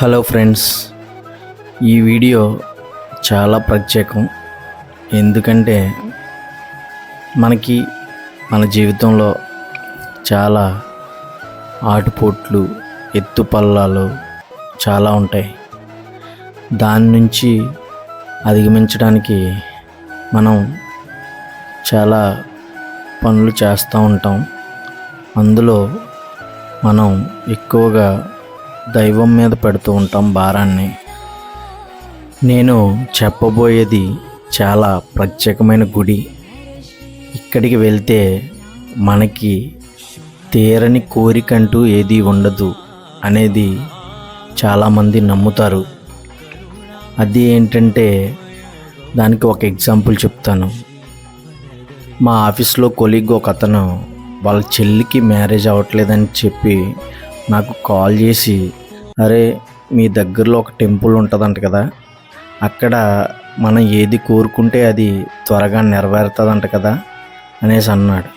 Hello friends, ఈ video చాలా ప్రత్యేకం. ఎందుకంటే మన జీవితంలో చాలా ఆటుపోట్లు, ఎత్తుపల్లాలు చాలా ఉంటాయి. దాని నుంచి అధిగమించడానికి మనం చాలా పనులు చేస్తూ ఉంటాం. అందులో మనం ఎక్కువగా దైవం మీద పెడుతూ ఉంటాం భారాన్ని. నేను చెప్పబోయేది చాలా ప్రత్యేకమైన గుడి. ఇక్కడికి వెళ్తే మనకి తీరని కోరికంటూ ఏదీ ఉండదు అనేది చాలామంది నమ్ముతారు. అది ఏంటంటే దానికి ఒక ఎగ్జాంపుల్ చెప్తాను. మా ఆఫీస్లో కొలీగ్ ఒక అతను వాళ్ళ చెల్లికి మ్యారేజ్ అవ్వట్లేదని చెప్పి నాకు కాల్ చేసి, అరే మీ దగ్గరలో ఒక టెంపుల్ ఉంటుందంట కదా, అక్కడ మనం ఏది కోరుకుంటే అది త్వరగా నెరవేరుతుందంట కదా అనేసి అన్నాడు.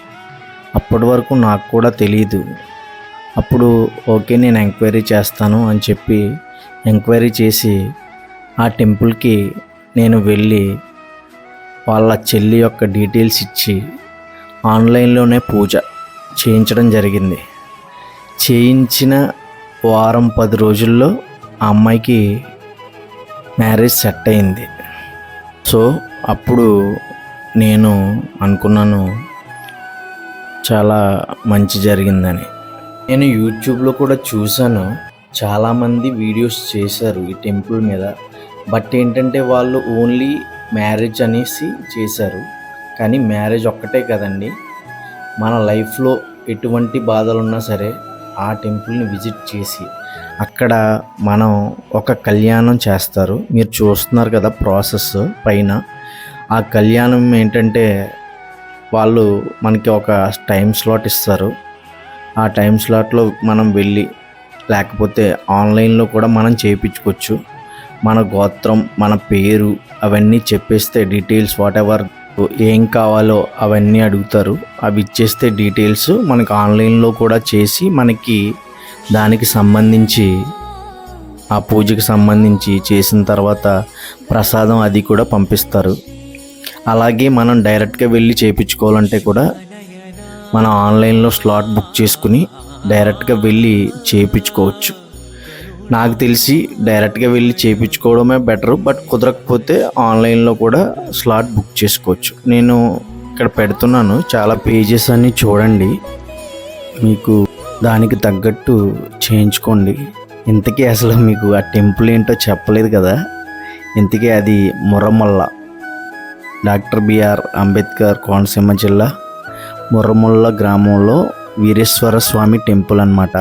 అప్పటి వరకు నాకు కూడా తెలియదు. అప్పుడు ఓకే నేను ఎంక్వైరీ చేస్తాను అని చెప్పి ఎంక్వైరీ చేసి ఆ టెంపుల్కి నేను వెళ్ళి వాళ్ళ చెల్లి యొక్క డీటెయిల్స్ ఇచ్చి ఆన్లైన్లోనే పూజ చేయించడం జరిగింది. చేయించిన వారం 10 రోజుల్లో ఆ అమ్మాయికి మ్యారేజ్ సెట్ అయింది. సో అప్పుడు నేను అనుకున్నాను చాలా మంచి జరిగిందని. నేను యూట్యూబ్లో కూడా చూశాను, చాలామంది వీడియోస్ చేశారు ఈ టెంపుల్ మీద. బట్ ఏంటంటే వాళ్ళు ఓన్లీ మ్యారేజ్ అనేసి చేశారు. కానీ మ్యారేజ్ ఒక్కటే కదండి, మన లైఫ్లో ఎటువంటి బాధలు ఉన్నా సరే ఆ టెంపుల్ని విజిట్ చేసి అక్కడ మనం ఒక కళ్యాణం చేస్తారు. మీరు చూస్తున్నారు కదా ప్రాసెస్ పైన. ఆ కళ్యాణం ఏంటంటే వాళ్ళు మనకి ఒక టైం స్లాట్ ఇస్తారు. ఆ టైం స్లాట్లో మనం వెళ్ళి, లేకపోతే ఆన్లైన్లో కూడా మనం చేయించుకోవచ్చు. మన గోత్రం, మన పేరు అవన్నీ చెప్పేస్తే డీటెయిల్స్ వాట్ ఎవర్ ఏం కావాలో అవన్నీ అడుగుతారు. అవి ఇచ్చేస్తే డీటెయిల్స్ మనకి ఆన్లైన్లో కూడా చేసి మనకి దానికి సంబంధించి ఆ పూజకి సంబంధించి చేసిన తర్వాత ప్రసాదం అది కూడా పంపిస్తారు. అలాగే మనం డైరెక్ట్గా వెళ్ళి చేయించుకోవాలంటే కూడా మనం ఆన్లైన్లో స్లాట్ బుక్ చేసుకుని డైరెక్ట్గా వెళ్ళి చేయించుకోవచ్చు. నాకు తెలిసి డైరెక్ట్గా వెళ్ళి చేయించుకోవడమే బెటర్. బట్ కుదరకపోతే ఆన్లైన్లో కూడా స్లాట్ బుక్ చేసుకోవచ్చు. నేను ఇక్కడ పెడుతున్నాను, చాలా పేజెస్ అన్నీ చూడండి, మీకు దానికి తగ్గట్టు చేయించుకోండి. ఇంతకీ అసలు మీకు ఆ టెంపుల్ ఏంటో చెప్పలేదు కదా. ఇంతకీ అది ముర్రమల్ల, డాక్టర్ బిఆర్ అంబేద్కర్ కోనసీమ జిల్లా ముర్రమల్ల గ్రామంలో వీరేశ్వర స్వామి టెంపుల్ అన్నమాట.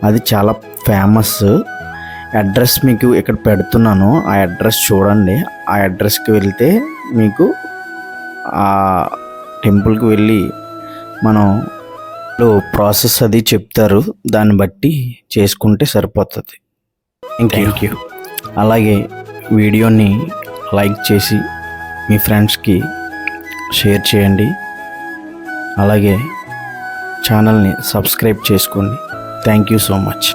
అది చాలా ఫేమస్. అడ్రస్ మీకు ఇక్కడ పెడుతున్నాను, ఆ అడ్రస్ చూడండి. ఆ అడ్రస్కి వెళ్తే మీకు ఆ టెంపుల్కి వెళ్ళి మనం ప్రాసెస్ అది చెప్తారు, దాన్ని బట్టి చేసుకుంటే సరిపోతుంది. Thank you. అలాగే వీడియోని లైక్ చేసి మీ ఫ్రెండ్స్కి షేర్ చేయండి. అలాగే ఛానల్ని సబ్స్క్రైబ్ చేసుకోండి. Thank you so much.